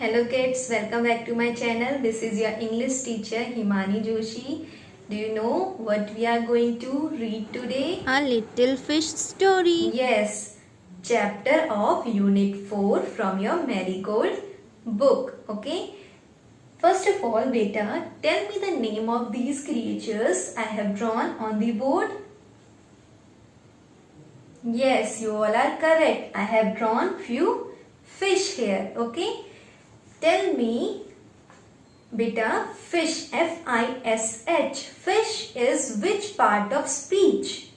Hello kids, welcome back to my channel. This is your English teacher Himani Joshi. Do you know what we are going to read today? A Little Fish Story. Yes, chapter of Unit 4 from your Marigold book. Okay. First of all, beta, tell me the name of these creatures I have drawn on the board. Yes, you all are correct. I have drawn few fish here. Okay. Tell me, beta, fish, F-I-S-H. Fish is which part of speech?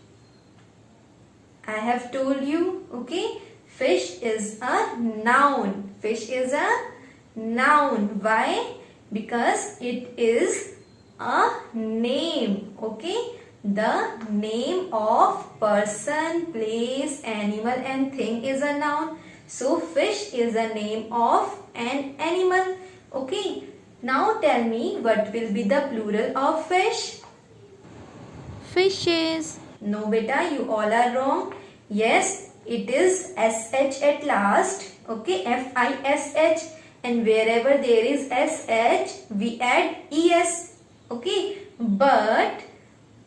I have told you, okay. Fish is a noun. Fish is a noun. Why? Because it is a name, okay. The name of person, place, animal and thing is a noun. So fish is a name of an animal. Okay. Now tell me what will be the plural of fish? Fishes. No beta, you all are wrong. Yes, it is SH at last. Okay, F-I-S-H. And wherever there is SH, we add ES. Okay, but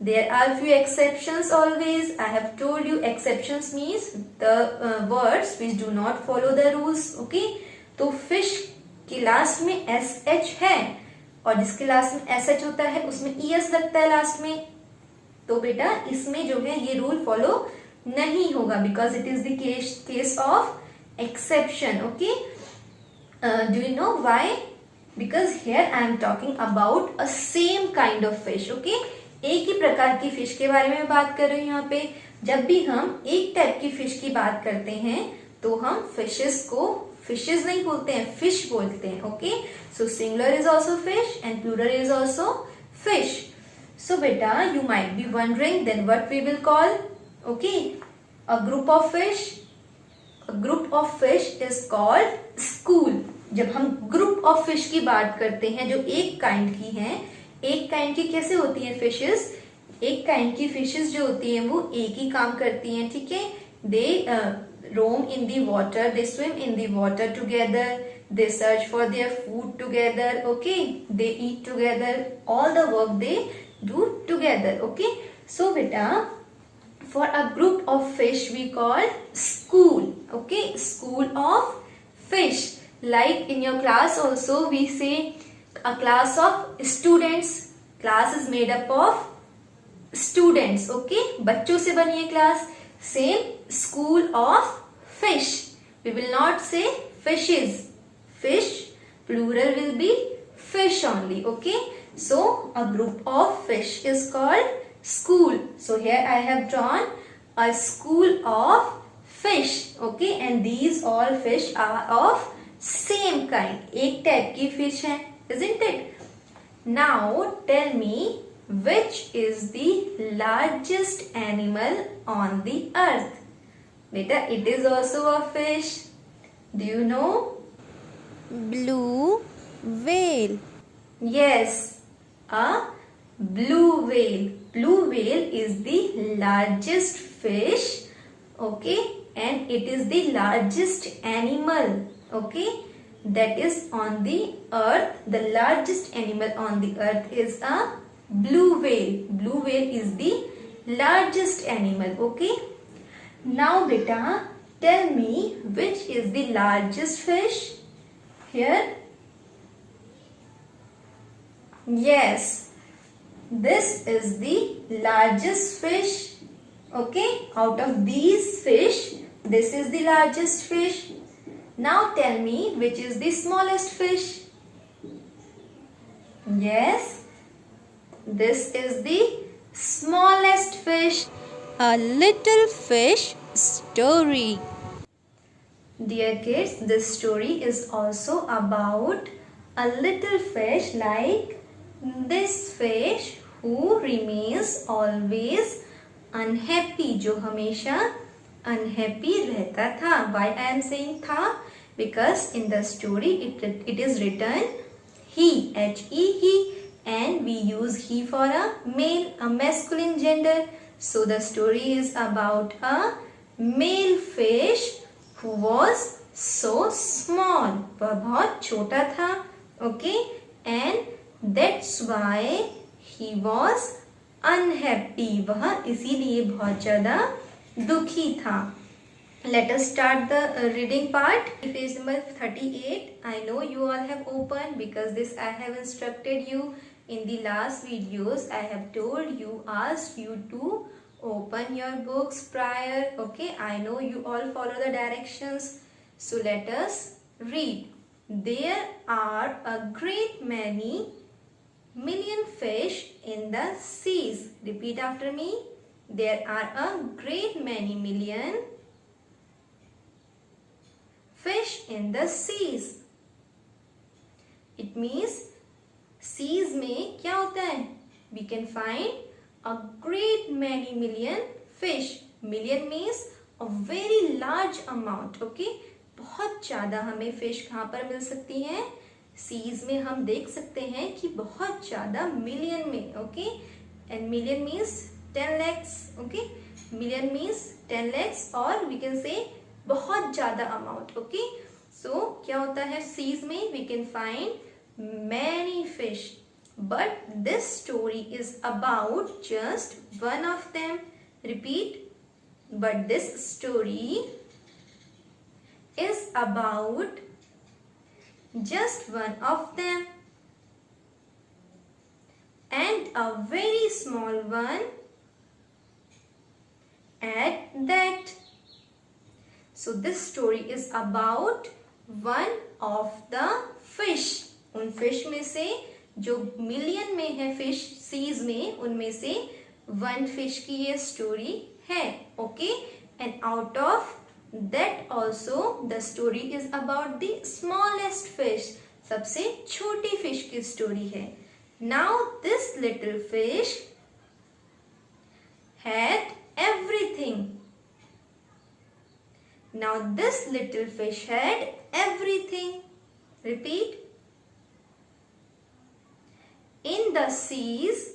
there are few exceptions always. I have told you exceptions means the words which do not follow the rules. Okay, तो fish की last में SH है और जिसके last में SH होता है उसमें ES लगता है लास्ट में. तो बेटा इसमें जो है ये रूल फॉलो नहीं होगा because it is the case of exception. Okay, do you know why? Because here I am talking about a same kind of fish. Okay, एक ही प्रकार की फिश के बारे में बात कर रही हूँ यहाँ पे. जब भी हम एक टाइप की फिश की बात करते हैं तो हम फिशेस को फिशेस नहीं बोलते हैं, फिश बोलते हैं. Okay, so singular is also fish and plural is also fish. So beta, you might be wondering then what we will call? Okay, a group of fish. A group of fish is called school. जब हम group of fish की बात करते हैं जो एक kind की हैं, एक kind की कैसे होती हैं फिशेस? एक kind की फिशेस जो होती हैं वो एक ही काम करती हैं, ठीक है. They roam in the water, they swim in the water together, they search for their food together. Okay, they eat together, all the work they do together. Okay, so beta, for a group of fish we call school. Okay, school of fish. Like in your class also we say a class of students. Class is made up of students. Okay, बच्चों से बनी है class. Same, school of fish. We will not say fishes. Fish, plural will be fish only. Okay, so a group of fish is called school. So here I have drawn a school of fish. Okay, and these all fish are of same kind. एक type की fish है, isn't it? Now tell me which is the largest animal on the earth? Beta, it is also a fish. Do you know? Blue whale. Yes, a blue whale. Blue whale is the largest fish. Okay, and it is the largest animal. Okay, that is on the earth. The largest animal on the earth is a blue whale. Blue whale is the largest animal. Okay, now beta, tell me which is the largest fish here? Yes, this is the largest fish. Okay, out of these fish, this is the largest fish. Now tell me which is the smallest fish? Yes, this is the smallest fish. A Little Fish Story. Dear kids, this story is also about a little fish like this fish who remains always unhappy, जो हमेशा unhappy रहता था. Why I am saying था? Because in the story it is written he, H-E, he, and we use he for a male, a masculine gender. So the story is about a male fish who was so small. वह बहुत छोटा था. Okay, and that's why he was unhappy. वह इसीलिए बहुत ज़्यादा दुखी था. Let us start the reading part. Page number 38. I know you all have opened because this I have instructed you in the last videos. I have told you, asked you to open your books prior. Okay, I know you all follow the directions. So let us read. There are a great many million fish in the seas. Repeat after me. There are a great many million fish in the seas. It means seas में क्या होता है? We can find a great many million fish. Million means a very large amount. Okay? बहुत ज़्यादा हमें fish कहाँ पर मिल सकती हैं? Seas में हम देख सकते हैं कि बहुत ज़्यादा million में. Okay? And million means 10 lakhs. Okay? Million means 10 lakhs or we can say बहुत ज़्यादा amount. Okay? So क्या होता है seas में? We can find many fish. But this story is about just one of them. Repeat. But this story is about just one of them. And a very small one at that. So this story is about one of the fish. उन fish में से जो million में है fish seas में, उनमें से one fish की ये story है. Okay, and out of that also the story is about the smallest fish. सबसे छोटी fish की story है. Now this little fish had everything. Now this little fish had everything. Repeat. In the seas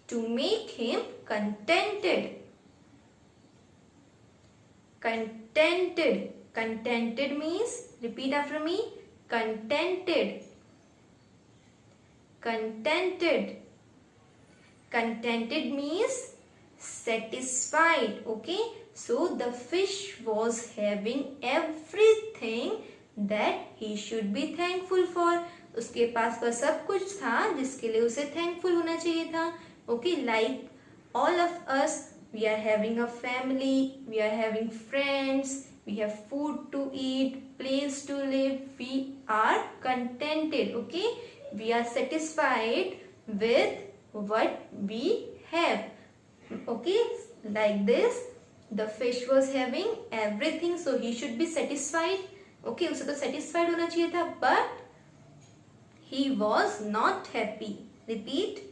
to make him contented. Contented. Contented means, repeat after me, contented. Contented. Contented means satisfied. Okay, so the fish was having everything that he should be thankful for. उसके पास वह सब कुछ था जिसके लिए उसे thankful होना चाहिए था. Okay, like all of us, we are having a family, we are having friends, we have food to eat, place to live. We are contented. Okay, we are satisfied with what we have. Okay, like this, the fish was having everything, so he should be satisfied. Okay, उसे तो satisfied होना चाहिए था, but he was not happy. Repeat.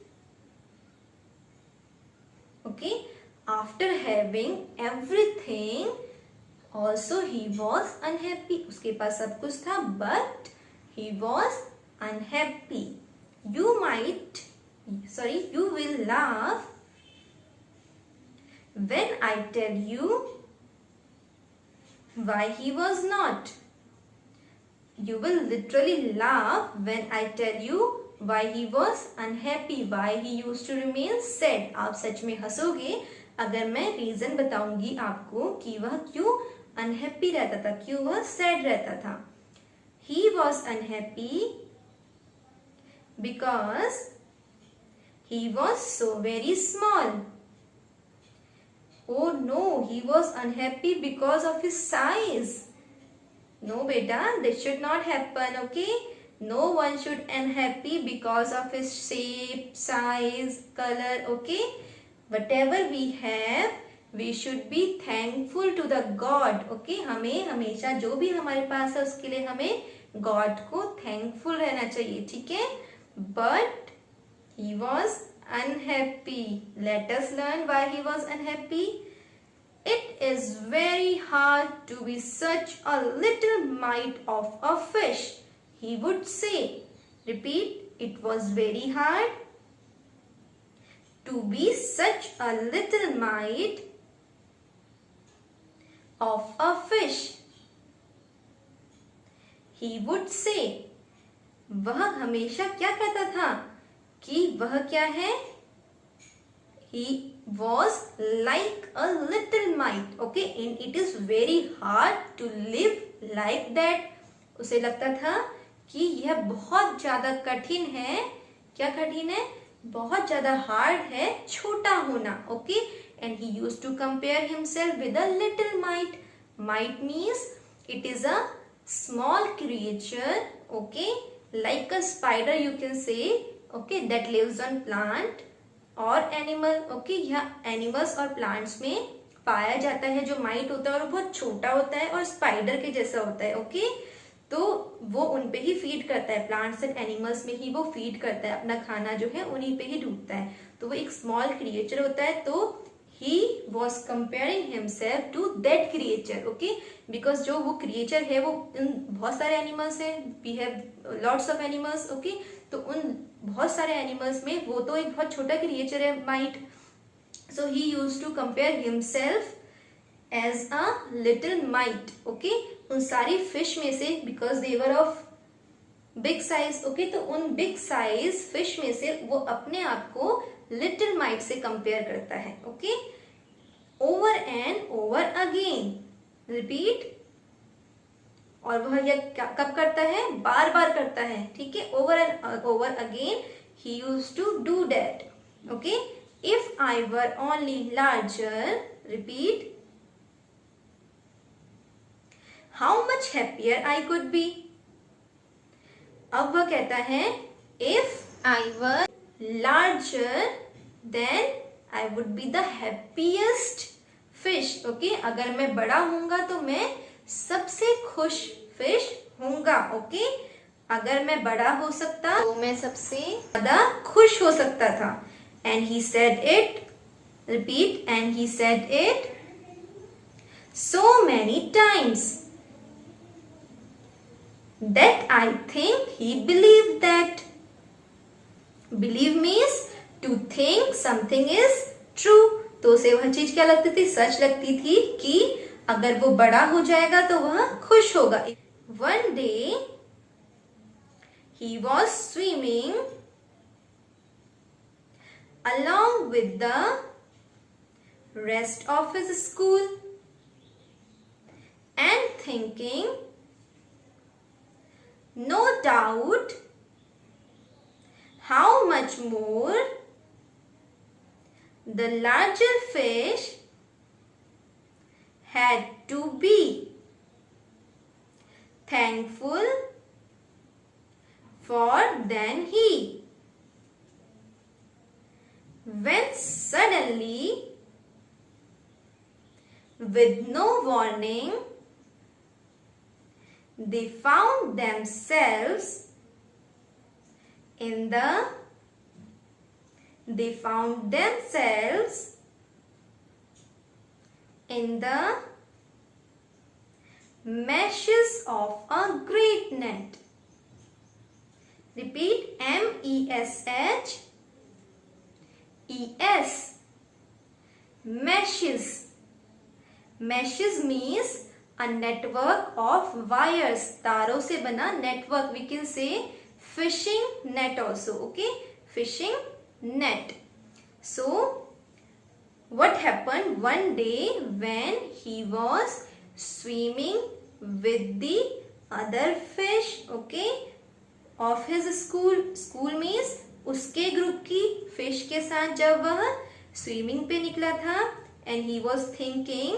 Okay, after having everything, also he was unhappy. उसके पास सब कुछ था, but he was unhappy. You will laugh when I tell you why he was not. You will literally laugh when I tell you why he was unhappy, why he used to remain sad. आप सच में हंसोगे अगर मैं reason बताऊंगी आपको कि वह क्यों unhappy रहता था, क्यों वह सैड रहता था. He was unhappy because he was so very small. Oh no, he was unhappy because of his size. No beta, this should not happen. Okay, no one should unhappy because of his shape, size, color. Okay, whatever we have, we should be thankful to the God. Okay, हमें हमेशा जो भी हमारे पास है उसके लिए हमें God को thankful रहना चाहिए. ठीक है, but he was unhappy. Let us learn why he was unhappy. It is very hard to be such a little mite of a fish, he would say. Repeat. It was very hard to be such a little mite of a fish. He would say, वह हमेशा क्या कहता था कि वह क्या है, he was like a little mite. Okay, and it is very hard to live like that. उसे लगता था कि यह बहुत ज्यादा कठिन है. क्या कठिन है? बहुत ज्यादा हार्ड है छोटा होना. Okay, and he used to compare himself with a little mite. Mite means it is a small creature, okay, like a spider you can say, okay, that lives on plant or animal. okay, यह animals और plants में पाया जाता है. जो might होता है और बहुत छोटा होता है और स्पाइडर के जैसा होता है. ओके, तो वो उन पे ही फीड करता है. प्लांट्स एंड एनिमल्स में ही वो फीड करता है. अपना खाना जो है उन्हीं पे ही ढूंढता है. तो वो एक स्मॉल क्रिएचर होता है. तो he was comparing himself to that creature. okay, because जो वो creature है वो बहुत सारे animals है. we have lots of animals. okay, तो उन बहुत सारे animals में वो तो एक बहुत छोटा creature है mite. so he used to compare himself as a little mite. okay, उन सारी fish में से because they were of big size. okay, तो उन big size fish में से वो अपने आप को लिटिल माइट से कंपेयर करता है. Okay, over and over again, repeat. और वह यह कब करता है? बार बार करता है. ठीक है, over and over again he used to do that. Okay, if I were only larger, repeat, how much happier I could be. अब वह कहता है if I were larger then I would be the happiest fish. okay, अगर मैं बड़ा होऊंगा तो मैं सबसे खुश फिश होऊंगा. okay, अगर मैं बड़ा हो सकता तो मैं सबसे ज्यादा खुश हो सकता था. and he said it, repeat, and he said it so many times that I think he believed that. Believe means to think something is true. तो उसे वह चीज क्या लगती थी? सच लगती थी कि अगर वो बड़ा हो जाएगा तो वह खुश होगा. One day he was swimming along with the rest of his school and thinking, no doubt, how much more the larger fish had to be thankful for than he. When suddenly, with no warning, they found themselves in the meshes of a great net. Repeat, MESHES, meshes. Meshes means a network of wires. तारों से बना network. we can say fishing net also. okay, fishing net. so what happened one day when he was swimming with the other fish, okay, of his school means उसके group की fish के साथ जब वह swimming पे निकला था. and he was thinking,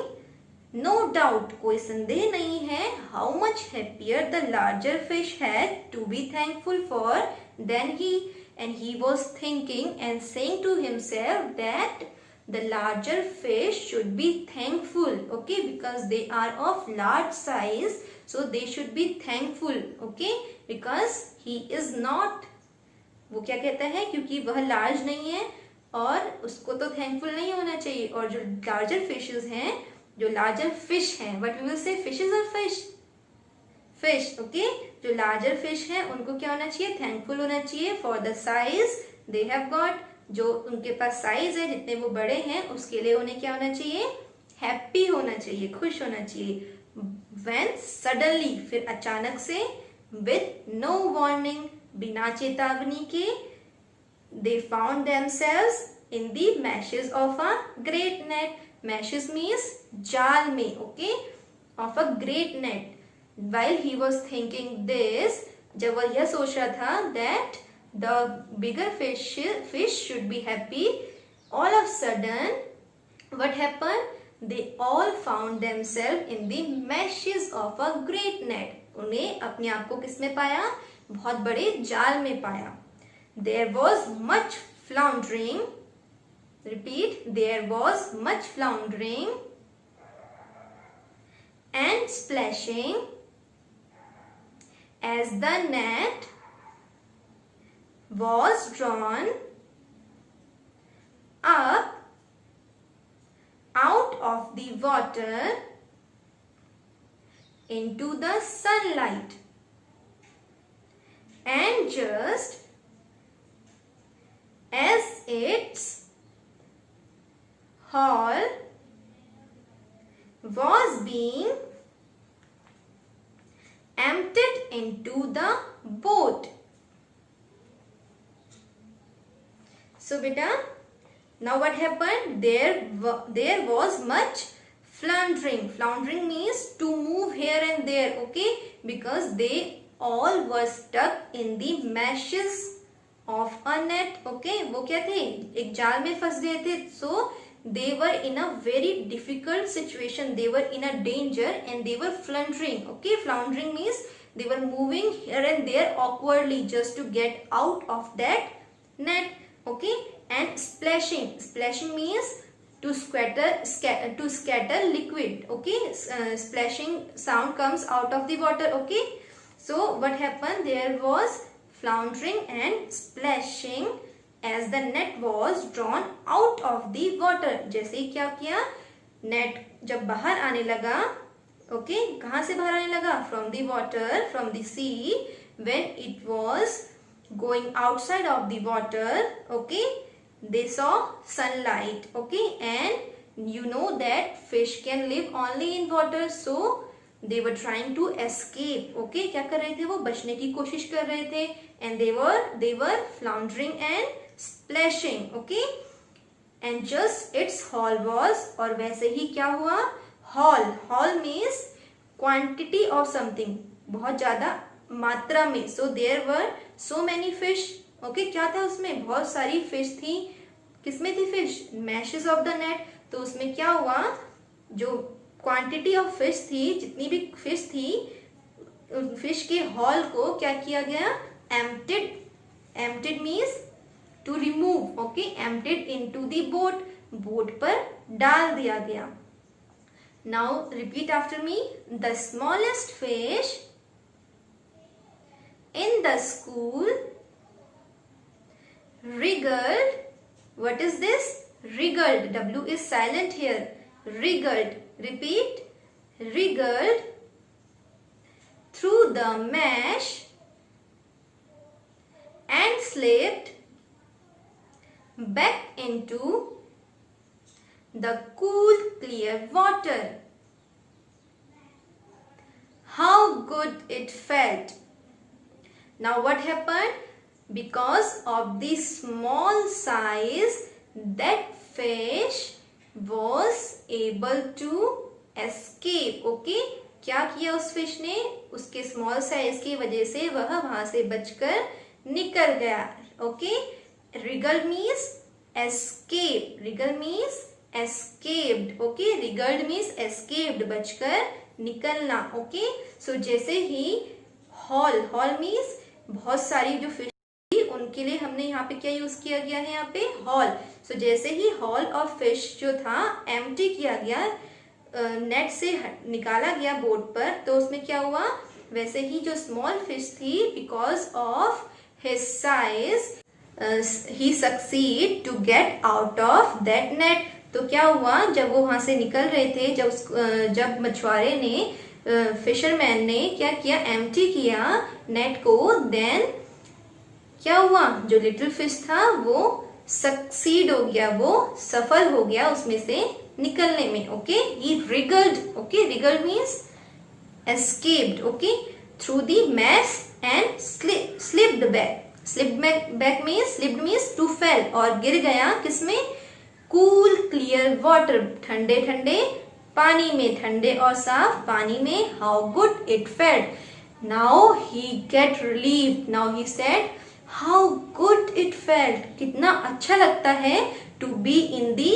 no doubt, कोई संदेह नहीं है, how much happier the larger fish had to be thankful for than he. and he was thinking and saying to himself that the larger fish should be thankful, okay, because they are of large size, so they should be thankful, okay, because he is not. वो क्या कहता है? क्योंकि वह large नहीं है और उसको तो थैंकफुल नहीं होना चाहिए. और जो लार्जर फिशेस हैं, जो लार्जर फिश हैं, what we will say, fishes और फिश, ओके, जो लार्जर फिश हैं उनको क्या होना चाहिए? थैंकफुल होना चाहिए for the size they have got. जो उनके पास साइज है, जितने वो बड़े हैं, उसके लिए उन्हें क्या होना चाहिए? हैप्पी होना चाहिए, खुश होना चाहिए. When suddenly, फिर अचानक से, with no warning, बिना चेतावनी के, they found themselves in the meshes of a great net. Meshes means जाल में, okay, of a great net. While he was thinking this, जब वह यह सोच रहा था that the bigger fish should be happy, all of a sudden what happened? They all found themselves in the meshes of a great net. उन्हें अपने आप को किसमें पाया? बहुत बड़े जाल में पाया. There was much floundering. Repeat. There was much floundering and splashing as the net was drawn up out of the water into the sunlight. And just as its hull was being emptied into the boat. So beta, now what happened? There was much floundering. Floundering means to move here and there, okay? Because they all were stuck in the meshes of a net, okay? वो क्या थे? एक जाल में फंस गए थे. So they were in a very difficult situation. They were in a danger and they were floundering, okay? Floundering means they were moving here and there awkwardly just to get out of that net, okay? And splashing means to scatter liquid, okay? Splashing sound comes out of the water, okay? So what happened? There was floundering and splashing as the net was drawn out of the water. जैसे ही क्या किया, net जब बाहर आने लगा, okay? कहाँ से बाहर आने लगा? From the water, from the sea. When it was going outside of the water, okay? They saw sunlight, okay? And you know that fish can live only in water, so they were trying to escape, okay? क्या कर रहे थे? वो बचने की कोशिश कर रहे थे. And they were floundering and splashing, okay? And just its haul was, और वैसे ही क्या हुआ? Haul means quantity of something, बहुत ज्यादा मात्रा में. So there were so many fish. Okay क्या था उसमें? बहुत सारी फिश थी. किसमें थी fish? Meshes of the net. तो उसमें क्या हुआ? जो क्वांटिटी ऑफ फिश थी, जितनी भी फिश थी, फिश के हॉल को क्या किया गया? Emptied means to remove, okay? Emptied into the boat पर डाल दिया गया. Now repeat after me. The smallest fish in the school wriggled. What is this? Wriggled. W is silent here. Wriggled. Repeat. Wriggled through the mesh and slipped back into the cool, clear water. How good it felt. Now what happened? Because of the small size, that fish was able to escape, okay? क्या किया उस fish ने? उसके small size की वजह से वह वहां से बचकर निकल गया, okay? Wriggle means escape. Wriggle means escaped, okay? Wriggled means escaped, बचकर निकलना, okay? So जैसे ही haul means बहुत सारी जो फिश उनके लिए हमने यहाँ पे क्या यूज किया गया है? यहाँ पे हॉल. सो जैसे ही हॉल ऑफ फिश जो था एम्प्टी किया गया, नेट से निकाला गया बोट पर, तो उसमें क्या हुआ? वैसे ही जो स्मॉल फिश थी, because of his size he succeed to get out of that net. तो क्या हुआ? जब वो वहां से निकल रहे थे, जब मछुआरे ने, फिशरमैन ने क्या किया? एम्प्टी किया नेट को. देन क्या हुआ? जो लिटिल फिश था वो सक्सीड हो गया, वो सफल हो गया उसमें से निकलने में. Okay, he wriggled. Okay, wriggled means escaped. Okay, through the mess and slipped back. Slipped means to fell. और गिर गया किसमें? Cool clear water. ठंडे ठंडे पानी में, ठंडे और साफ पानी में. How good it felt. Now he get relieved. Now he said, how good it felt. कितना अच्छा लगता है to be in the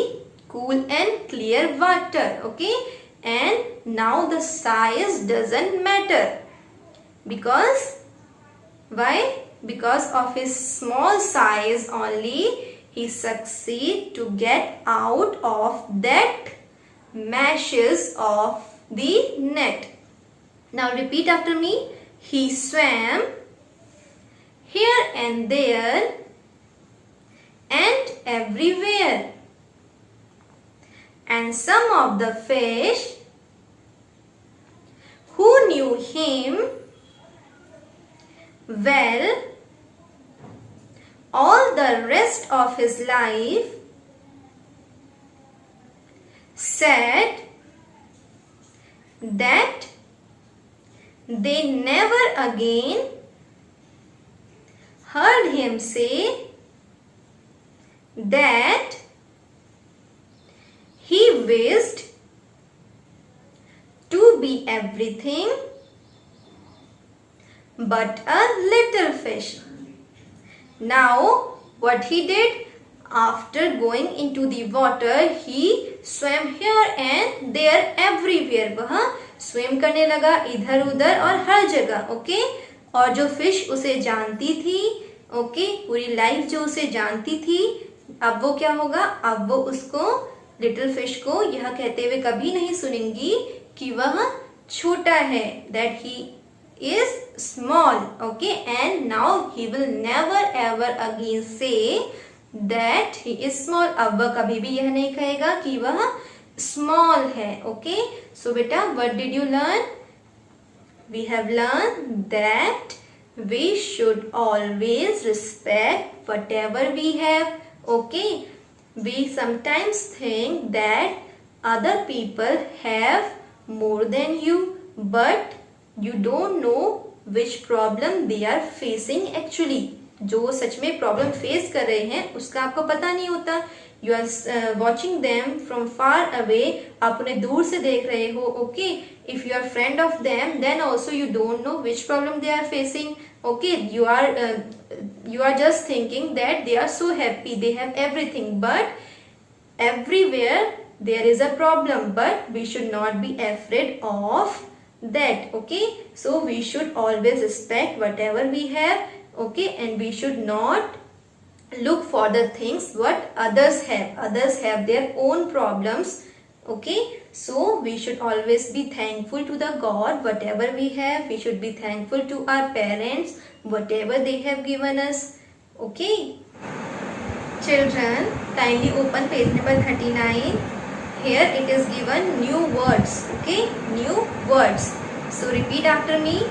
cool and clear water. Okay, and now the size doesn't matter. Because why? Because of his small size only he succeed to get out of that meshes of the net. Now repeat after me. He swam here and there and everywhere, and some of the fish who knew him well all the rest of his life said that they never again heard him say that he wished to be everything but a little fish. Now what he did, after going into the water, he swam here and there everywhere. वह swim करने लगा इधर उधर और हर जगह. Okay, और जो fish उसे जानती थी, ओके, पूरी लाइफ जो उसे जानती थी, अब वो क्या होगा? अब वो उसको, लिटिल फिश को, यह कहते हुए कभी नहीं सुनेंगी कि वह छोटा है. That he is small. Okay, and now he will never ever again say that he is small. अब वह कभी भी यह नहीं कहेगा कि वह small है. Okay, so बेटा, what did you learn? We have learned that we should always respect whatever we have. Okay, we sometimes think that other people have more than you, but you don't know which problem they are facing actually. जो सच में problem face कर रहे हैं उसका आपको पता नहीं होता. You are watching them from far away, आप उन्हें दूर से देख रहे हो. Okay, if you are friend of them then also you don't know which problem they are facing. Okay, you are just thinking that they are so happy, they have everything, but everywhere there is a problem, but we should not be afraid of that. Okay, so we should always respect whatever we have. Okay, and we should not look for the things what others have. Others have their own problems. Okay, so we should always be thankful to the God whatever we have. We should be thankful to our parents whatever they have given us. Okay, children, kindly open page number 39. Here it is given new words. Okay, new words. So repeat after me.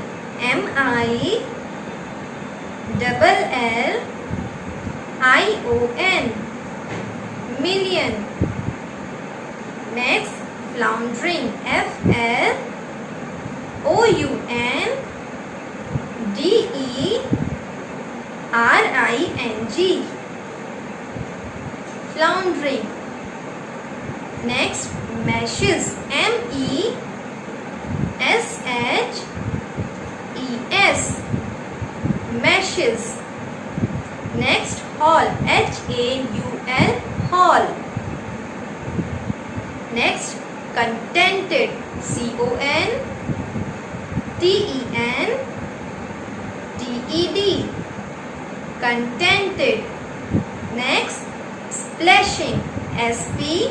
million, million. Next, floundering, floundering, floundering. Next, meshes, meshes, meshes. Next, haul, haul, haul. Next, contented, contented, contented. Next, splashing, splashing.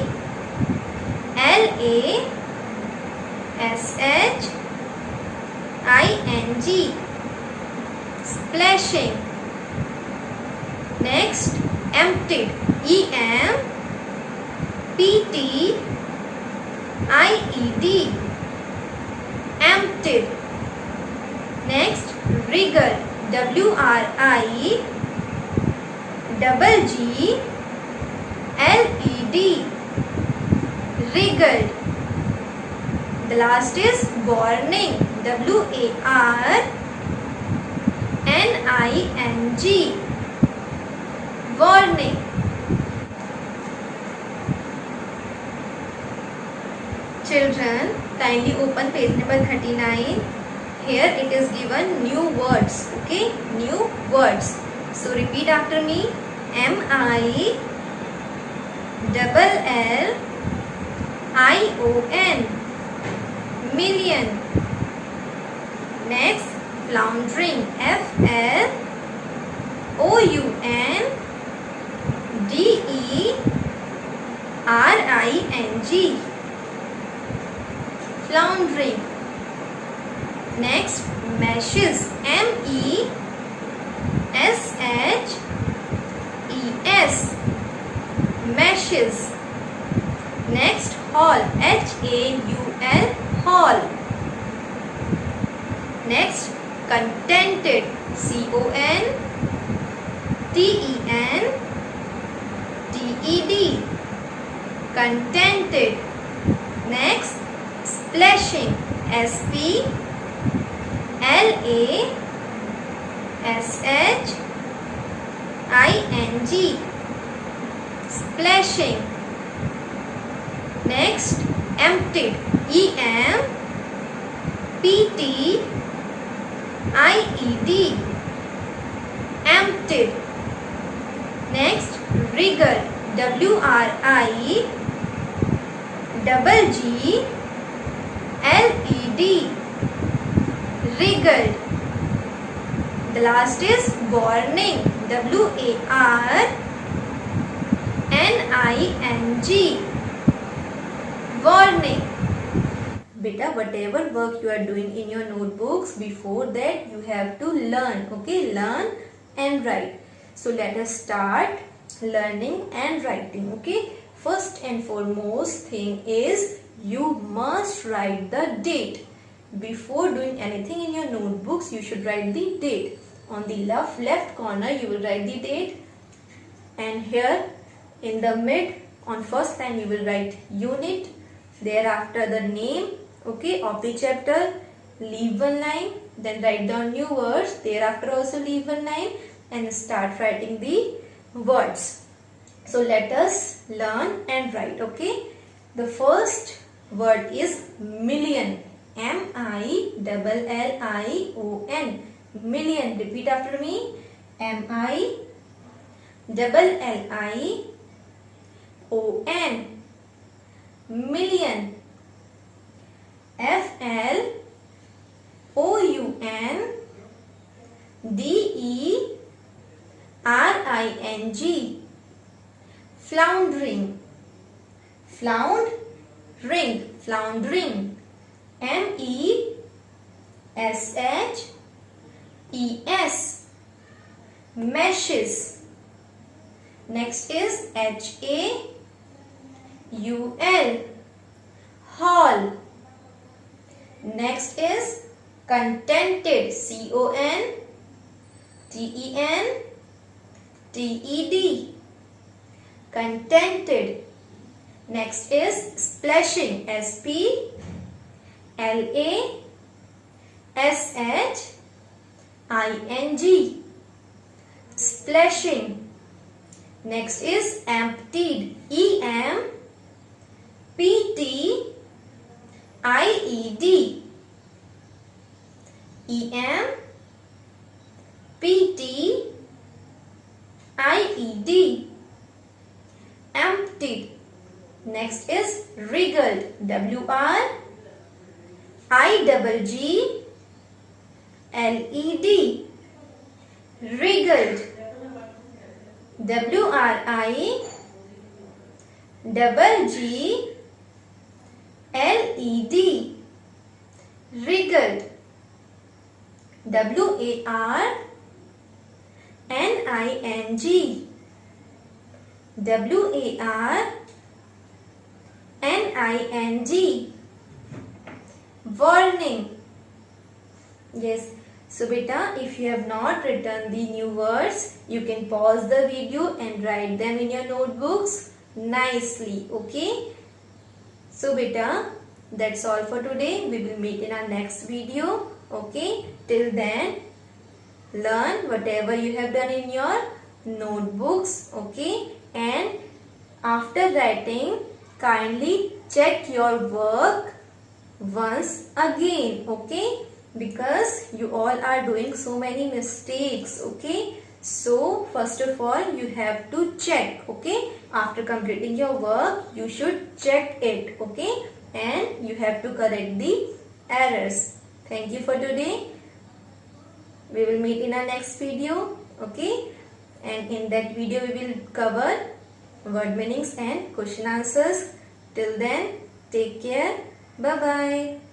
Splashing. Next, emptied, emptied, emptied. Next, wriggle, wriggled, Wriggled. The last is warning. W-A-R-N-I-N-G. Warning. Children, kindly open page number 39. Here it is given new words. Okay, new words. So repeat after me. M-I-L-L-I-O-N. Million. Next, floundering. F-L-O-U-N-D-E-R-I-N-G. Floundering. Next, meshes. M-E-S-H-E-S. Meshes. Next, haul. H-A-U-L. Haul. Next, contented. C-O-N-T-E-N-T-E-D. Contented. Next, splashing. S-P-L-A-S-H-I-N-G. Splashing. Next, emptied. E-M-P-T-I-E-D. Emptied. Next, wriggled. W-R-I-G-G-L-E-D. Wriggled. The last is warning. W-A-R-N-I-N-G. Warning. Beta, whatever work you are doing in your notebooks, before that you have to learn. Okay, learn and write. So let us start learning and writing. Okay, first and foremost thing is you must write the date. Before doing anything in your notebooks, you should write the date. On the left corner you will write the date, and here in the mid on first line you will write unit, thereafter the name, okay, of the chapter. Leave one line, then write down new words, thereafter also leave one line and start writing the words. So let us learn and write. Okay, the first word is million. M-I-L-L-I-O-N. Million. Repeat after me. M-I-L-L-I-O-N. Million. F-L-O-U-N-D-E-R-I-N-G. Floundering. Floundering. M-E-S-H-E-S. Meshes. Next is H-A-U-L. Haul. Next is contented. C-O-N-T-E-N-T-E-D. Contented. Next is splashing. S-P-L-A-S-H-I-N-G. Splashing. Next is emptied. E-M-P-T-I-E-D. E-M-P-T-I-E-D. Emptied. Next is wriggled. W-R-I-G-G-L-E-D. Wriggled. W-R-I-G-G-L-E-D. Wriggled. W-A-R-N-I-N-G. W-A-R-N-I-N-G. Warning. Yes. So beta, if you have not written the new words, you can pause the video and write them in your notebooks nicely. Okay. So beta, that's all for today. We will meet in our next video. Okay, till then learn whatever you have done in your notebooks. Okay, and after writing, kindly check your work once again. Okay, because you all are doing so many mistakes. Okay, so first of all you have to check. Okay, after completing your work you should check it. Okay, and you have to correct the errors. Thank you for today. We will meet in our next video. Okay, and in that video we will cover word meanings and question answers. Till then, take care. Bye bye.